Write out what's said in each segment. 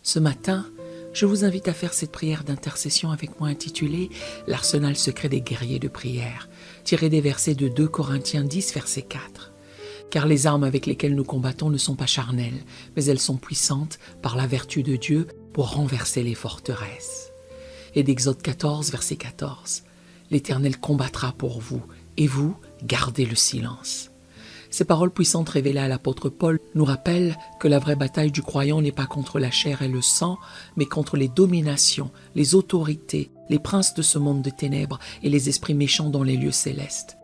Ce matin, je vous invite à faire cette prière d'intercession avec moi intitulée « L'arsenal secret des guerriers de prière », tirée des versets de 2 Corinthiens 10, verset 4. Car les armes avec lesquelles nous combattons ne sont pas charnelles, mais elles sont puissantes par la vertu de Dieu pour renverser les forteresses. Et d'Exode 14, verset 14. « L'Éternel combattra pour vous, et vous, gardez le silence. » Ces paroles puissantes révélées à l'apôtre Paul nous rappellent que la vraie bataille du croyant n'est pas contre la chair et le sang, mais contre les dominations, les autorités, les princes de ce monde de ténèbres et les esprits méchants dans les lieux célestes.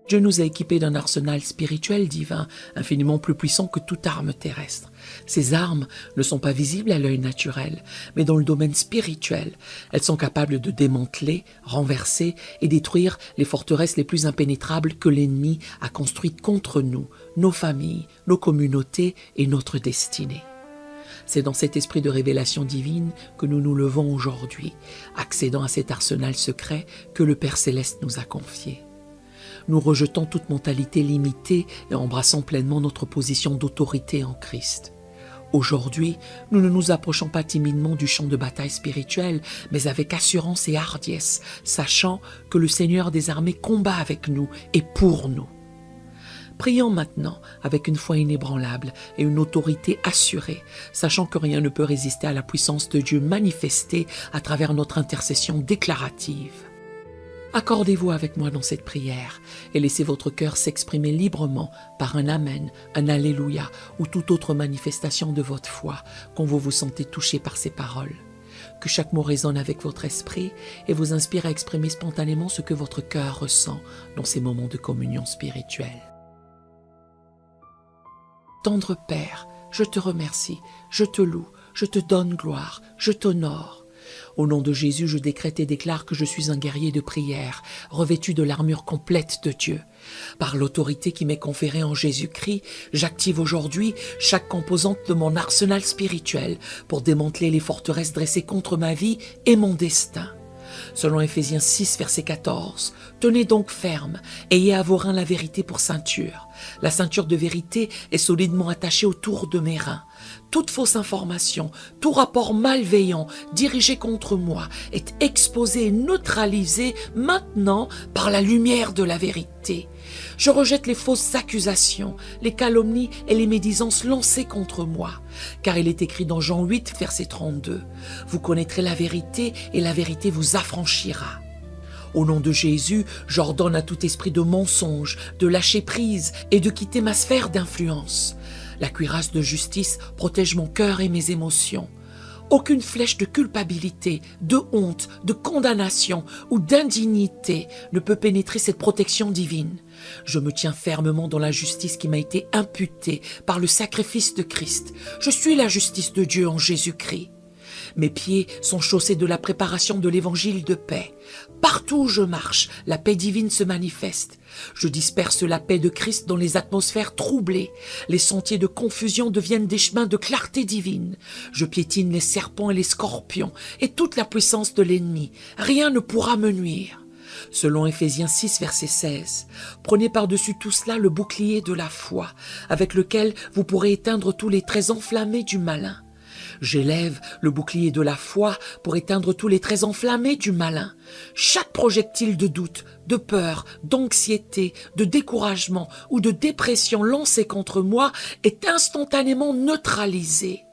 Dieu nous a équipés d'un arsenal spirituel divin, infiniment plus puissant que toute arme terrestre. Ces armes ne sont pas visibles à l'œil naturel, mais dans le domaine spirituel. Elles sont capables de démanteler, renverser et détruire les forteresses les plus impénétrables que l'ennemi a construites contre nous, nos familles, nos communautés et notre destinée. C'est dans cet esprit de révélation divine que nous nous levons aujourd'hui, accédant à cet arsenal secret que le Père Céleste nous a confié. Nous rejetons toute mentalité limitée et embrassons pleinement notre position d'autorité en Christ. Aujourd'hui, nous ne nous approchons pas timidement du champ de bataille spirituel, mais avec assurance et hardiesse, sachant que le Seigneur des armées combat avec nous et pour nous. Prions maintenant avec une foi inébranlable et une autorité assurée, sachant que rien ne peut résister à la puissance de Dieu manifestée à travers notre intercession déclarative. Accordez-vous avec moi dans cette prière et laissez votre cœur s'exprimer librement par un Amen, un Alléluia ou toute autre manifestation de votre foi quand vous vous sentez touché par ces paroles. Que chaque mot résonne avec votre esprit et vous inspire à exprimer spontanément ce que votre cœur ressent dans ces moments de communion spirituelle. Tendre Père, je te remercie, je te loue, je te donne gloire, je t'honore. Au nom de Jésus, je décrète et déclare que je suis un guerrier de prière, revêtu de l'armure complète de Dieu. Par l'autorité qui m'est conférée en Jésus-Christ, j'active aujourd'hui chaque composante de mon arsenal spirituel pour démanteler les forteresses dressées contre ma vie et mon destin. Selon Éphésiens 6, verset 14, « Tenez donc ferme, ayez à vos reins la vérité pour ceinture. La ceinture de vérité est solidement attachée autour de mes reins. Toute fausse information, tout rapport malveillant dirigé contre moi est exposé et neutralisé maintenant par la lumière de la vérité. Je rejette les fausses accusations, les calomnies et les médisances lancées contre moi. Car il est écrit dans Jean 8, verset 32, « Vous connaîtrez la vérité et la vérité vous affranchira. » Au nom de Jésus, j'ordonne à tout esprit de mensonge, de lâcher prise et de quitter ma sphère d'influence. La cuirasse de justice protège mon cœur et mes émotions. Aucune flèche de culpabilité, de honte, de condamnation ou d'indignité ne peut pénétrer cette protection divine. Je me tiens fermement dans la justice qui m'a été imputée par le sacrifice de Christ. Je suis la justice de Dieu en Jésus-Christ. Mes pieds sont chaussés de la préparation de l'évangile de paix. Partout où je marche, la paix divine se manifeste. Je disperse la paix de Christ dans les atmosphères troublées. Les sentiers de confusion deviennent des chemins de clarté divine. Je piétine les serpents et les scorpions et toute la puissance de l'ennemi. Rien ne pourra me nuire. Selon Éphésiens 6, verset 16, « Prenez par-dessus tout cela le bouclier de la foi, avec lequel vous pourrez éteindre tous les traits enflammés du malin. » J'élève le bouclier de la foi pour éteindre tous les traits enflammés du malin. Chaque projectile de doute, de peur, d'anxiété, de découragement ou de dépression lancé contre moi est instantanément neutralisé.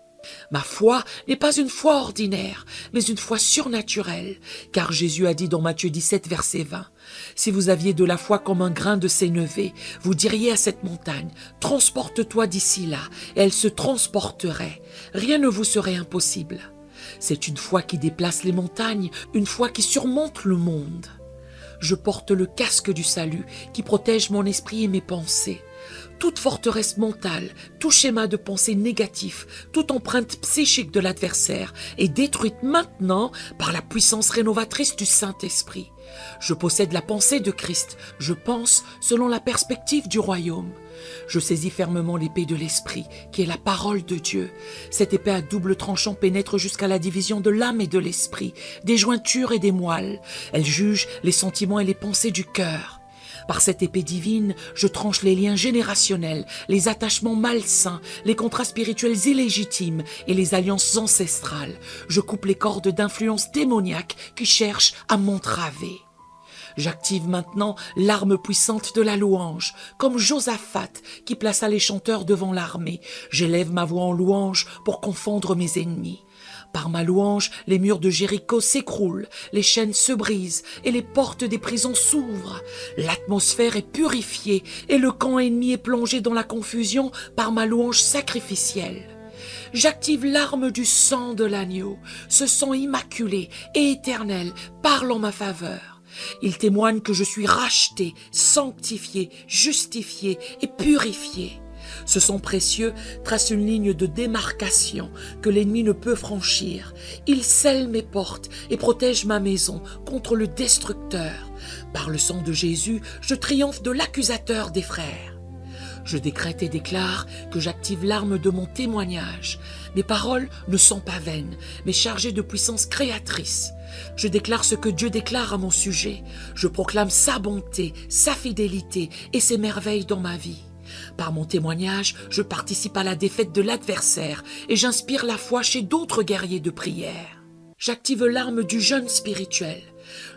Ma foi n'est pas une foi ordinaire, mais une foi surnaturelle, car Jésus a dit dans Matthieu 17, verset 20, « Si vous aviez de la foi comme un grain de sénévé, vous diriez à cette montagne, « Transporte-toi d'ici là », et elle se transporterait. Rien ne vous serait impossible. C'est une foi qui déplace les montagnes, une foi qui surmonte le monde. Je porte le casque du salut qui protège mon esprit et mes pensées. Toute forteresse mentale, tout schéma de pensée négatif, toute empreinte psychique de l'adversaire est détruite maintenant par la puissance rénovatrice du Saint-Esprit. Je possède la pensée de Christ, je pense selon la perspective du royaume. Je saisis fermement l'épée de l'Esprit, qui est la parole de Dieu. Cette épée à double tranchant pénètre jusqu'à la division de l'âme et de l'esprit, des jointures et des moelles. Elle juge les sentiments et les pensées du cœur. Par cette épée divine, je tranche les liens générationnels, les attachements malsains, les contrats spirituels illégitimes et les alliances ancestrales. Je coupe les cordes d'influence démoniaque qui cherchent à m'entraver. J'active maintenant l'arme puissante de la louange, comme Josaphat qui plaça les chanteurs devant l'armée. J'élève ma voix en louange pour confondre mes ennemis. Par ma louange, les murs de Jéricho s'écroulent, les chaînes se brisent et les portes des prisons s'ouvrent. L'atmosphère est purifiée et le camp ennemi est plongé dans la confusion par ma louange sacrificielle. J'active l'arme du sang de l'agneau, ce sang immaculé et éternel parle en ma faveur. Il témoigne que je suis racheté, sanctifié, justifié et purifié. Ce sang précieux trace une ligne de démarcation que l'ennemi ne peut franchir. Il scelle mes portes et protège ma maison contre le destructeur. Par le sang de Jésus, je triomphe de l'accusateur des frères. Je décrète et déclare que j'active l'arme de mon témoignage. Mes paroles ne sont pas vaines, mais chargées de puissance créatrice. Je déclare ce que Dieu déclare à mon sujet. Je proclame sa bonté, sa fidélité et ses merveilles dans ma vie. Par mon témoignage, je participe à la défaite de l'adversaire et j'inspire la foi chez d'autres guerriers de prière. J'active l'arme du jeûne spirituel.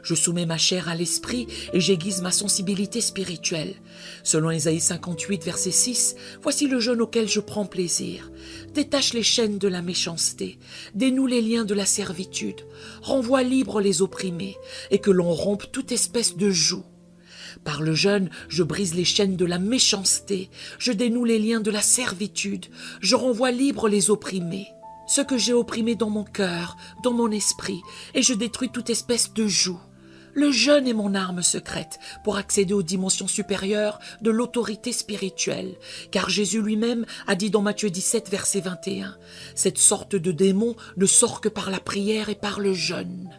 Je soumets ma chair à l'esprit et j'aiguise ma sensibilité spirituelle. Selon Ésaïe 58, verset 6, voici le jeûne auquel je prends plaisir. Détache les chaînes de la méchanceté, dénoue les liens de la servitude, renvoie libres les opprimés et que l'on rompe toute espèce de joug. Par le jeûne, je brise les chaînes de la méchanceté, je dénoue les liens de la servitude, je renvoie libres les opprimés. Ce que j'ai opprimé dans mon cœur, dans mon esprit, et je détruis toute espèce de joug. Le jeûne est mon arme secrète pour accéder aux dimensions supérieures de l'autorité spirituelle, car Jésus lui-même a dit dans Matthieu 17, verset 21, « Cette sorte de démon ne sort que par la prière et par le jeûne. »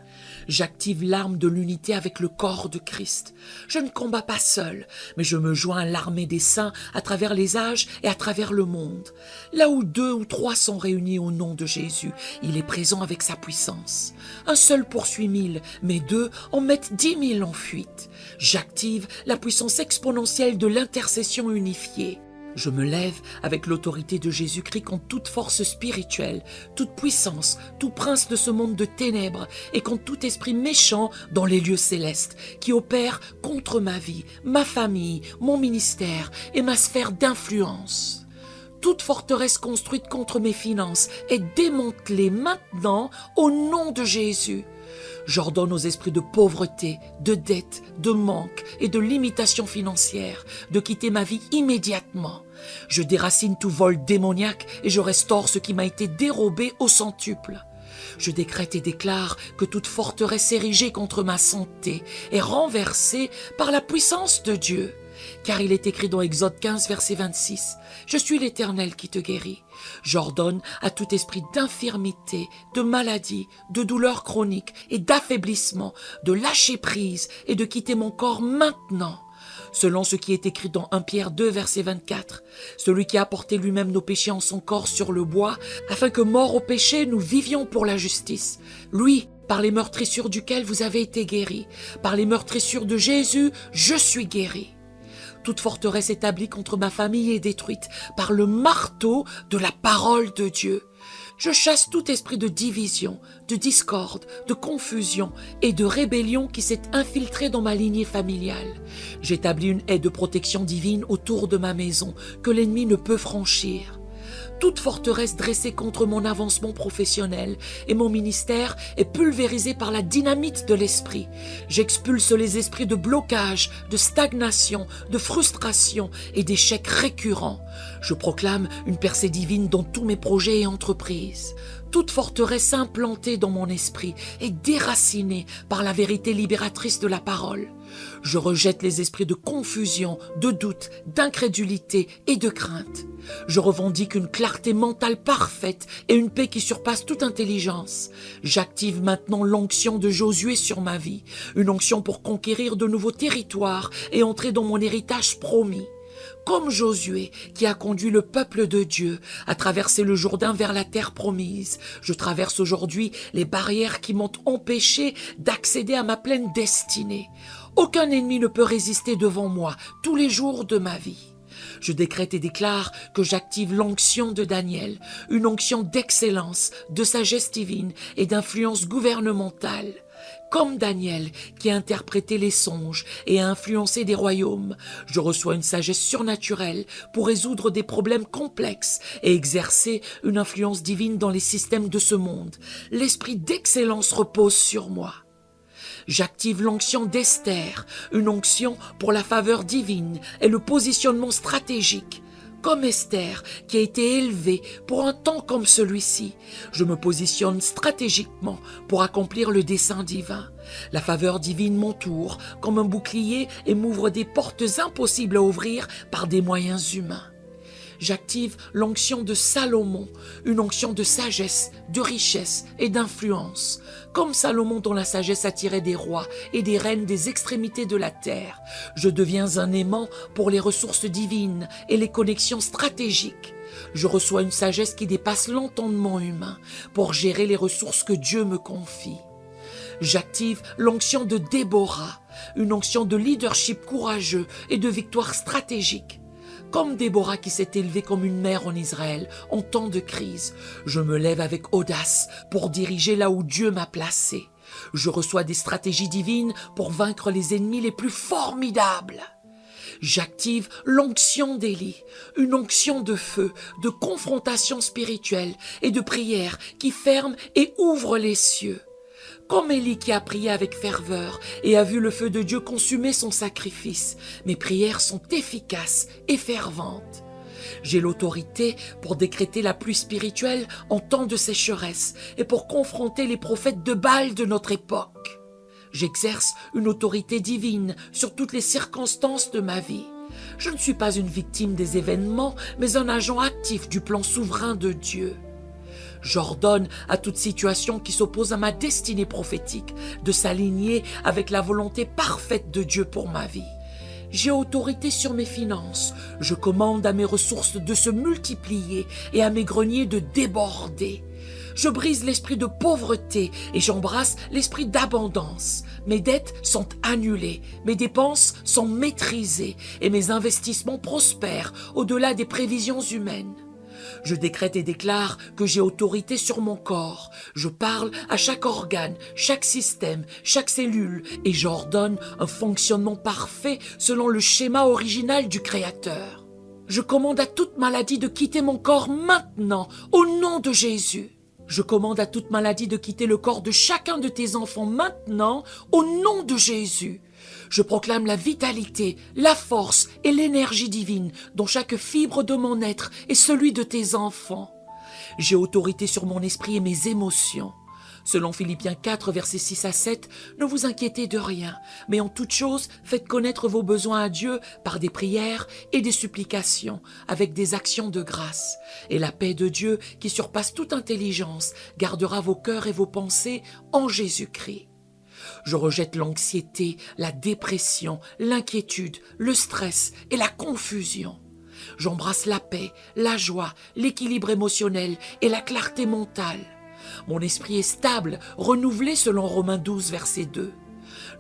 J'active l'arme de l'unité avec le corps de Christ. Je ne combats pas seul, mais je me joins à l'armée des saints à travers les âges et à travers le monde. Là où 2 ou 3 sont réunis au nom de Jésus, il est présent avec sa puissance. Un seul poursuit 1000, mais 2 en mettent 10 000 en fuite. J'active la puissance exponentielle de l'intercession unifiée. Je me lève avec l'autorité de Jésus-Christ contre toute force spirituelle, toute puissance, tout prince de ce monde de ténèbres et contre tout esprit méchant dans les lieux célestes qui opère contre ma vie, ma famille, mon ministère et ma sphère d'influence. Toute forteresse construite contre mes finances est démantelée maintenant au nom de Jésus. J'ordonne aux esprits de pauvreté, de dette, de manque et de limitation financière de quitter ma vie immédiatement. Je déracine tout vol démoniaque et je restaure ce qui m'a été dérobé au centuple. Je décrète et déclare que toute forteresse érigée contre ma santé est renversée par la puissance de Dieu. Car il est écrit dans Exode 15, verset 26, « Je suis l'Éternel qui te guérit. J'ordonne à tout esprit d'infirmité, de maladie, de douleur chronique et d'affaiblissement de lâcher prise et de quitter mon corps maintenant. » Selon ce qui est écrit dans 1 Pierre 2, verset 24, « Celui qui a porté lui-même nos péchés en son corps sur le bois, afin que, morts au péché, nous vivions pour la justice. Lui, par les meurtrissures duquel vous avez été guéris, par les meurtrissures de Jésus, je suis guéri. » Toute forteresse établie contre ma famille est détruite par le marteau de la parole de Dieu. Je chasse tout esprit de division, de discorde, de confusion et de rébellion qui s'est infiltré dans ma lignée familiale. J'établis une haie de protection divine autour de ma maison que l'ennemi ne peut franchir. Toute forteresse dressée contre mon avancement professionnel et mon ministère est pulvérisée par la dynamite de l'esprit. J'expulse les esprits de blocage, de stagnation, de frustration et d'échecs récurrents. Je proclame une percée divine dans tous mes projets et entreprises. Toute forteresse implantée dans mon esprit est déracinée par la vérité libératrice de la parole. Je rejette les esprits de confusion, de doute, d'incrédulité et de crainte. Je revendique une clarté mentale parfaite et une paix qui surpasse toute intelligence. J'active maintenant l'onction de Josué sur ma vie, une onction pour conquérir de nouveaux territoires et entrer dans mon héritage promis. Comme Josué, qui a conduit le peuple de Dieu à traverser le Jourdain vers la terre promise, je traverse aujourd'hui les barrières qui m'ont empêché d'accéder à ma pleine destinée. Aucun ennemi ne peut résister devant moi tous les jours de ma vie. Je décrète et déclare que j'active l'onction de Daniel, une onction d'excellence, de sagesse divine et d'influence gouvernementale. Comme Daniel, qui a interprété les songes et a influencé des royaumes, je reçois une sagesse surnaturelle pour résoudre des problèmes complexes et exercer une influence divine dans les systèmes de ce monde. L'esprit d'excellence repose sur moi. J'active l'onction d'Esther, une onction pour la faveur divine et le positionnement stratégique. Comme Esther, qui a été élevée pour un temps comme celui-ci, je me positionne stratégiquement pour accomplir le dessein divin. La faveur divine m'entoure comme un bouclier et m'ouvre des portes impossibles à ouvrir par des moyens humains. J'active l'onction de Salomon, une onction de sagesse, de richesse et d'influence. Comme Salomon dont la sagesse attirait des rois et des reines des extrémités de la terre, je deviens un aimant pour les ressources divines et les connexions stratégiques. Je reçois une sagesse qui dépasse l'entendement humain pour gérer les ressources que Dieu me confie. J'active l'onction de Déborah, une onction de leadership courageux et de victoire stratégique. Comme Déborah qui s'est élevée comme une mère en Israël en temps de crise, je me lève avec audace pour diriger là où Dieu m'a placé. Je reçois des stratégies divines pour vaincre les ennemis les plus formidables. J'active l'onction d'Élie, une onction de feu, de confrontation spirituelle et de prière qui ferme et ouvre les cieux. Comme Élie qui a prié avec ferveur et a vu le feu de Dieu consumer son sacrifice, mes prières sont efficaces et ferventes. J'ai l'autorité pour décréter la pluie spirituelle en temps de sécheresse et pour confronter les prophètes de Baal de notre époque. J'exerce une autorité divine sur toutes les circonstances de ma vie. Je ne suis pas une victime des événements, mais un agent actif du plan souverain de Dieu. J'ordonne à toute situation qui s'oppose à ma destinée prophétique de s'aligner avec la volonté parfaite de Dieu pour ma vie. J'ai autorité sur mes finances. Je commande à mes ressources de se multiplier et à mes greniers de déborder. Je brise l'esprit de pauvreté et j'embrasse l'esprit d'abondance. Mes dettes sont annulées, mes dépenses sont maîtrisées et mes investissements prospèrent au-delà des prévisions humaines. Je décrète et déclare que j'ai autorité sur mon corps. Je parle à chaque organe, chaque système, chaque cellule et j'ordonne un fonctionnement parfait selon le schéma original du Créateur. Je commande à toute maladie de quitter mon corps maintenant, au nom de Jésus. Je commande à toute maladie de quitter le corps de chacun de tes enfants maintenant, au nom de Jésus. Je proclame la vitalité, la force et l'énergie divine dont chaque fibre de mon être est celui de tes enfants. J'ai autorité sur mon esprit et mes émotions. Selon Philippiens 4, versets 6 à 7, ne vous inquiétez de rien, mais en toute chose, faites connaître vos besoins à Dieu par des prières et des supplications, avec des actions de grâce. Et la paix de Dieu, qui surpasse toute intelligence, gardera vos cœurs et vos pensées en Jésus-Christ. Je rejette l'anxiété, la dépression, l'inquiétude, le stress et la confusion. J'embrasse la paix, la joie, l'équilibre émotionnel et la clarté mentale. Mon esprit est stable, renouvelé selon Romains 12, verset 2.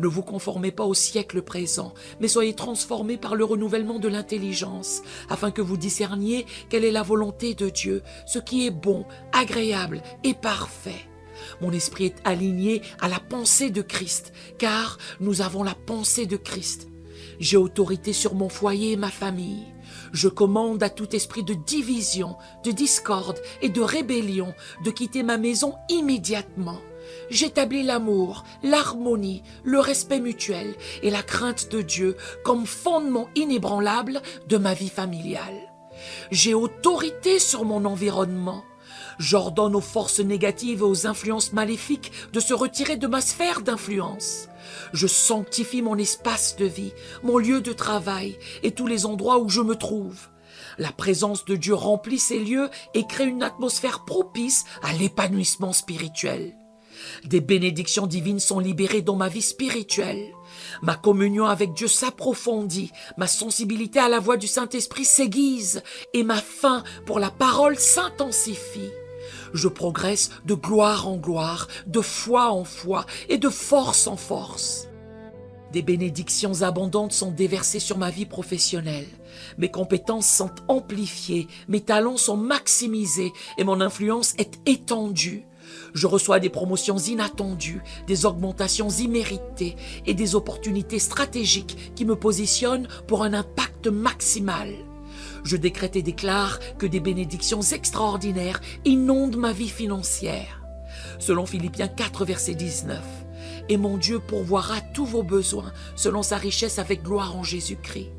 Ne vous conformez pas au siècle présent, mais soyez transformés par le renouvellement de l'intelligence, afin que vous discerniez quelle est la volonté de Dieu, ce qui est bon, agréable et parfait. Mon esprit est aligné à la pensée de Christ, car nous avons la pensée de Christ. J'ai autorité sur mon foyer et ma famille. Je commande à tout esprit de division, de discorde et de rébellion de quitter ma maison immédiatement. J'établis l'amour, l'harmonie, le respect mutuel et la crainte de Dieu comme fondement inébranlable de ma vie familiale. J'ai autorité sur mon environnement. J'ordonne aux forces négatives et aux influences maléfiques de se retirer de ma sphère d'influence. Je sanctifie mon espace de vie, mon lieu de travail et tous les endroits où je me trouve. La présence de Dieu remplit ces lieux et crée une atmosphère propice à l'épanouissement spirituel. Des bénédictions divines sont libérées dans ma vie spirituelle. Ma communion avec Dieu s'approfondit, ma sensibilité à la voix du Saint-Esprit s'aiguise et ma faim pour la parole s'intensifie. Je progresse de gloire en gloire, de foi en foi et de force en force. Des bénédictions abondantes sont déversées sur ma vie professionnelle. Mes compétences sont amplifiées, mes talents sont maximisés et mon influence est étendue. Je reçois des promotions inattendues, des augmentations imméritées et des opportunités stratégiques qui me positionnent pour un impact maximal. Je décrète et déclare que des bénédictions extraordinaires inondent ma vie financière. Selon Philippiens 4, verset 19, « Et mon Dieu pourvoira tous vos besoins selon sa richesse avec gloire en Jésus-Christ. »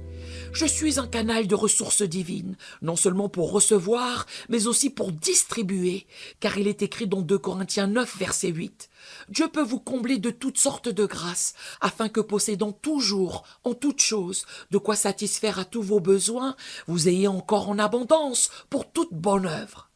Je suis un canal de ressources divines, non seulement pour recevoir, mais aussi pour distribuer, car il est écrit dans 2 Corinthiens 9, verset 8. Dieu peut vous combler de toutes sortes de grâces, afin que possédant toujours, en toutes choses, de quoi satisfaire à tous vos besoins, vous ayez encore en abondance pour toute bonne œuvre.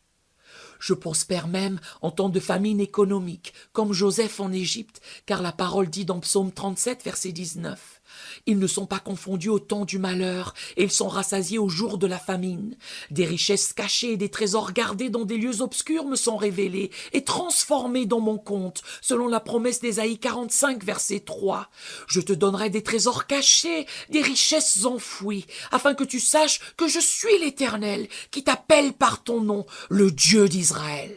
Je prospère même en temps de famine économique, comme Joseph en Égypte, car la parole dit dans Psaume 37, verset 19. Ils ne sont pas confondus au temps du malheur, et ils sont rassasiés au jour de la famine. Des richesses cachées et des trésors gardés dans des lieux obscurs me sont révélés et transformés dans mon compte, selon la promesse d'Ésaïe 45, verset 3. Je te donnerai des trésors cachés, des richesses enfouies, afin que tu saches que je suis l'Éternel, qui t'appelle par ton nom, le Dieu d'Israël.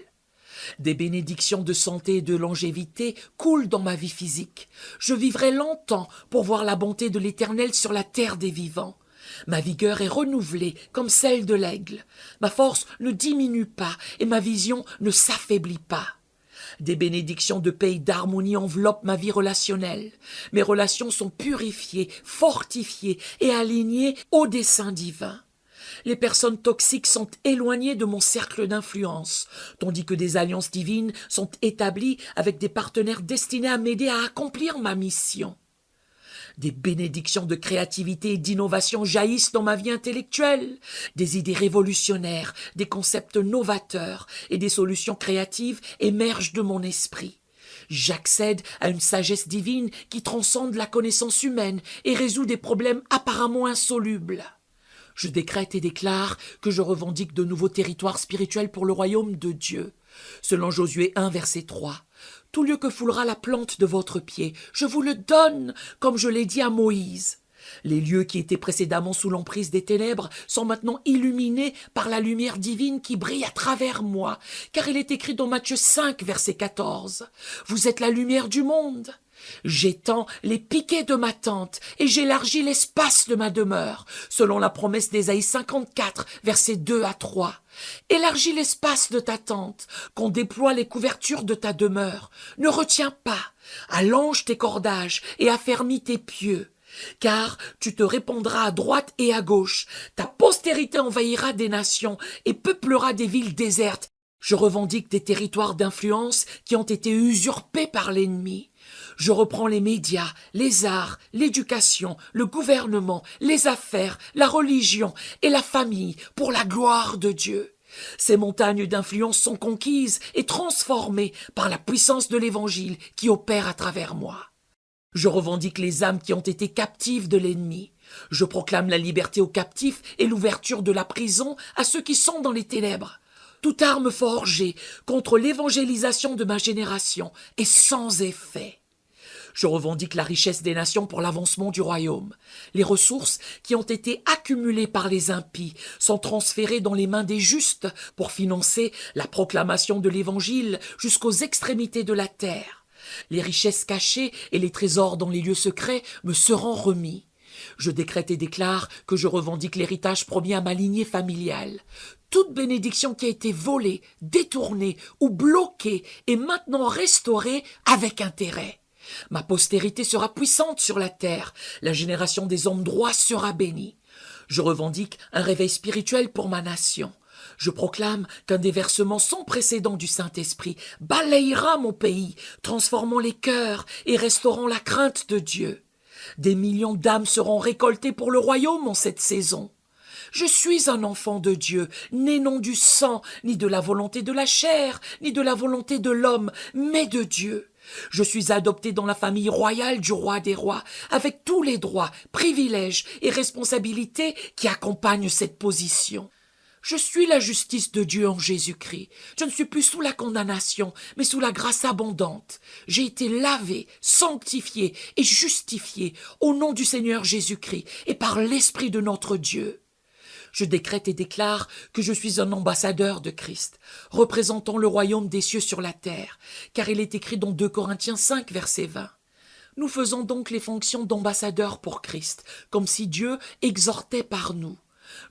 Des bénédictions de santé et de longévité coulent dans ma vie physique. Je vivrai longtemps pour voir la bonté de l'Éternel sur la terre des vivants. Ma vigueur est renouvelée comme celle de l'aigle. Ma force ne diminue pas et ma vision ne s'affaiblit pas. Des bénédictions de paix et d'harmonie enveloppent ma vie relationnelle. Mes relations sont purifiées, fortifiées et alignées au dessein divin. Les personnes toxiques sont éloignées de mon cercle d'influence, tandis que des alliances divines sont établies avec des partenaires destinés à m'aider à accomplir ma mission. Des bénédictions de créativité et d'innovation jaillissent dans ma vie intellectuelle, des idées révolutionnaires, des concepts novateurs et des solutions créatives émergent de mon esprit. J'accède à une sagesse divine qui transcende la connaissance humaine et résout des problèmes apparemment insolubles. Je décrète et déclare que je revendique de nouveaux territoires spirituels pour le royaume de Dieu. Selon Josué 1, verset 3, « Tout lieu que foulera la plante de votre pied, je vous le donne, comme je l'ai dit à Moïse. » Les lieux qui étaient précédemment sous l'emprise des ténèbres sont maintenant illuminés par la lumière divine qui brille à travers moi, car il est écrit dans Matthieu 5, verset 14, « Vous êtes la lumière du monde. » J'étends les piquets de ma tente et j'élargis l'espace de ma demeure, selon la promesse d'Ésaïe 54, versets 2 à 3. Élargis l'espace de ta tente, qu'on déploie les couvertures de ta demeure. Ne retiens pas, allonge tes cordages et affermis tes pieux. Car tu te répandras à droite et à gauche, ta postérité envahira des nations et peuplera des villes désertes. Je revendique des territoires d'influence qui ont été usurpés par l'ennemi. Je reprends les médias, les arts, l'éducation, le gouvernement, les affaires, la religion et la famille pour la gloire de Dieu. Ces montagnes d'influence sont conquises et transformées par la puissance de l'Évangile qui opère à travers moi. Je revendique les âmes qui ont été captives de l'ennemi. Je proclame la liberté aux captifs et l'ouverture de la prison à ceux qui sont dans les ténèbres. Toute arme forgée contre l'évangélisation de ma génération est sans effet. Je revendique la richesse des nations pour l'avancement du royaume. Les ressources qui ont été accumulées par les impies sont transférées dans les mains des justes pour financer la proclamation de l'Évangile jusqu'aux extrémités de la terre. Les richesses cachées et les trésors dans les lieux secrets me seront remis. Je décrète et déclare que je revendique l'héritage promis à ma lignée familiale. Toute bénédiction qui a été volée, détournée ou bloquée est maintenant restaurée avec intérêt. Ma postérité sera puissante sur la terre, la génération des hommes droits sera bénie. Je revendique un réveil spirituel pour ma nation. Je proclame qu'un déversement sans précédent du Saint-Esprit balayera mon pays, transformant les cœurs et restaurant la crainte de Dieu. Des millions d'âmes seront récoltées pour le royaume en cette saison. Je suis un enfant de Dieu, né non du sang, ni de la volonté de la chair, ni de la volonté de l'homme, mais de Dieu. Je suis adopté dans la famille royale du roi des rois, avec tous les droits, privilèges et responsabilités qui accompagnent cette position. Je suis la justice de Dieu en Jésus-Christ. Je ne suis plus sous la condamnation, mais sous la grâce abondante. J'ai été lavé, sanctifié et justifié au nom du Seigneur Jésus-Christ et par l'Esprit de notre Dieu. Je décrète et déclare que je suis un ambassadeur de Christ, représentant le royaume des cieux sur la terre, car il est écrit dans 2 Corinthiens 5, verset 20. Nous faisons donc les fonctions d'ambassadeurs pour Christ, comme si Dieu exhortait par nous.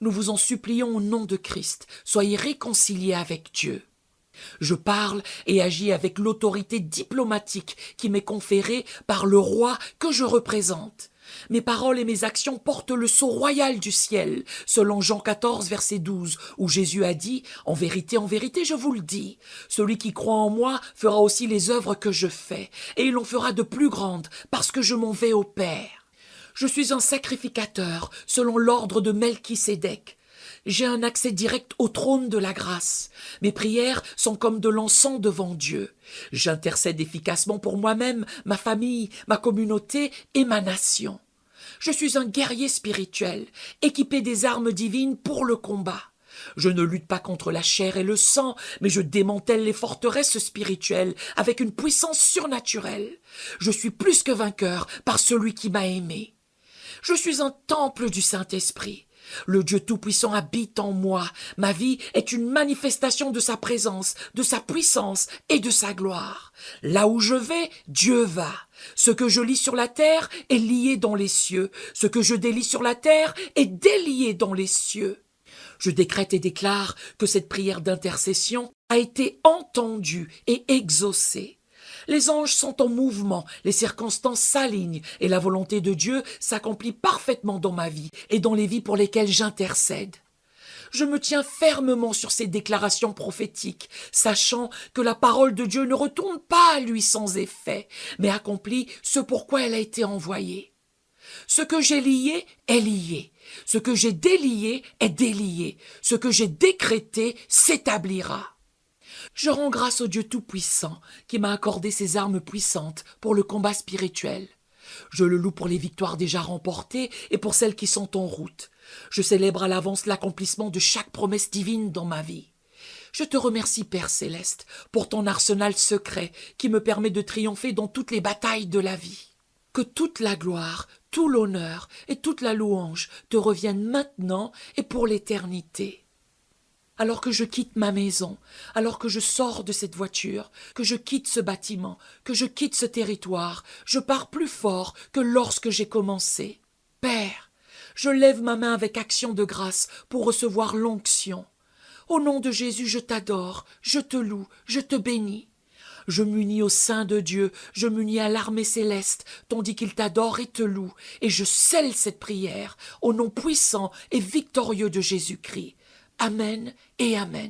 Nous vous en supplions au nom de Christ, soyez réconciliés avec Dieu. Je parle et agis avec l'autorité diplomatique qui m'est conférée par le roi que je représente. Mes paroles et mes actions portent le sceau royal du ciel, selon Jean 14, verset 12, où Jésus a dit « En vérité, je vous le dis, celui qui croit en moi fera aussi les œuvres que je fais, et il en fera de plus grandes, parce que je m'en vais au Père. » Je suis un sacrificateur, selon l'ordre de Melchisédek. J'ai un accès direct au trône de la grâce. Mes prières sont comme de l'encens devant Dieu. J'intercède efficacement pour moi-même, ma famille, ma communauté et ma nation. Je suis un guerrier spirituel, équipé des armes divines pour le combat. Je ne lutte pas contre la chair et le sang, mais je démantèle les forteresses spirituelles avec une puissance surnaturelle. Je suis plus que vainqueur par celui qui m'a aimé. Je suis un temple du Saint-Esprit. Le Dieu Tout-Puissant habite en moi. Ma vie est une manifestation de sa présence, de sa puissance et de sa gloire. Là où je vais, Dieu va. Ce que je lis sur la terre est lié dans les cieux. Ce que je délie sur la terre est délié dans les cieux. Je décrète et déclare que cette prière d'intercession a été entendue et exaucée. Les anges sont en mouvement, les circonstances s'alignent et la volonté de Dieu s'accomplit parfaitement dans ma vie et dans les vies pour lesquelles j'intercède. Je me tiens fermement sur ces déclarations prophétiques, sachant que la parole de Dieu ne retourne pas à lui sans effet, mais accomplit ce pourquoi elle a été envoyée. Ce que j'ai lié est lié, ce que j'ai délié est délié, ce que j'ai décrété s'établira. Je rends grâce au Dieu Tout-Puissant qui m'a accordé ses armes puissantes pour le combat spirituel. Je le loue pour les victoires déjà remportées et pour celles qui sont en route. Je célèbre à l'avance l'accomplissement de chaque promesse divine dans ma vie. Je te remercie, Père Céleste, pour ton arsenal secret qui me permet de triompher dans toutes les batailles de la vie. Que toute la gloire, tout l'honneur et toute la louange te reviennent maintenant et pour l'éternité. Alors que je quitte ma maison, alors que je sors de cette voiture, que je quitte ce bâtiment, que je quitte ce territoire, je pars plus fort que lorsque j'ai commencé. Père, je lève ma main avec action de grâce pour recevoir l'onction. Au nom de Jésus, je t'adore, je te loue, je te bénis. Je m'unis au sein de Dieu, je m'unis à l'armée céleste, tandis qu'il t'adore et te loue, et je scelle cette prière au nom puissant et victorieux de Jésus-Christ. Amen et Amen.